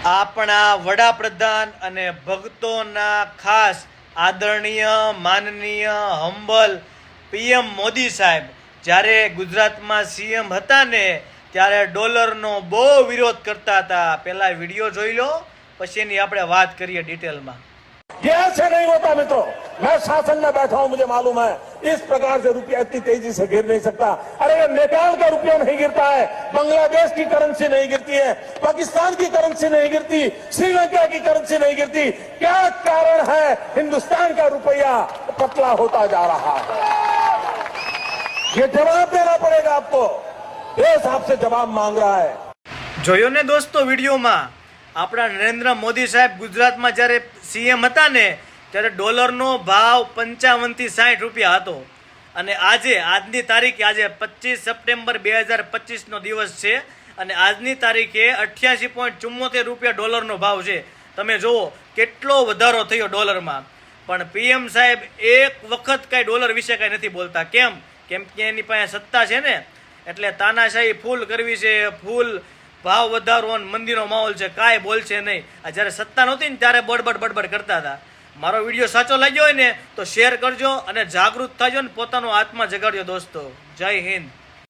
આપણા વડાપ્રધાન અને ભક્તોના ખાસ આદરણીય માનનીય હંબલ પીએમ મોદી સાહેબ જ્યારે ગુજરાતમાં સીએમ હતા ને ત્યારે ડોલરનો બહુ વિરોધ करता હતા। પહેલા વિડીયો જોઈ લો, પછી એની આપણે વાત કરીએ ડિટેલમાં। ये ऐसे नहीं होता मित्रों, मैं शासन में बैठा हूं, मुझे मालूम है इस प्रकार से रुपया इतनी तेजी से गिर नहीं सकता। अरे ये नेपाल का रुपया नहीं गिरता है, बांग्लादेश की करेंसी नहीं गिरती है, पाकिस्तान की करेंसी नहीं गिरती, श्रीलंका की करेंसी नहीं गिरती। क्या कारण है हिंदुस्तान का रुपया पतला होता जा रहा है? ये जवाब देना पड़ेगा आपको, देश आपसे जवाब मांग रहा है। જોયો ને દોસ્તો વિડીયોમાં, આપણા નરેન્દ્ર મોદી સાહેબ ગુજરાતમાં જ્યારે સીએમ હતા ને ત્યારે ડોલરનો ભાવ 55 થી 60 રૂપિયા હતો અને આજની તારીખે આજે 25 સપ્ટેમ્બર 2025 નો દિવસ છે અને આજની તારીખે 88.74 રૂપિયા ડોલરનો ભાવ છે। તમે જુઓ કેટલો વધારો થયો ડોલરમાં। પણ પીએમ સાહેબ એક વખત કાંઈ ડોલર વિશે કાંઈ નથી બોલતા। કેમ કે એની પાસે સત્તા છે ને, એટલે તાનાશાહી ફૂલ કરવી છે, ફૂલ ભાવ વધારો અને મંદીનો માહોલ છે, કાંઈ બોલશે નહીં। આ જ્યારે સત્તા નહોતી ને ત્યારે બડબડ કરતા હતા। મારો વિડીયો સાચો લાગ્યો હોય ને તો શેર કરજો અને જાગૃત થજો ને પોતાનો આત્મા જગાડજો દોસ્તો। જય હિન્દ।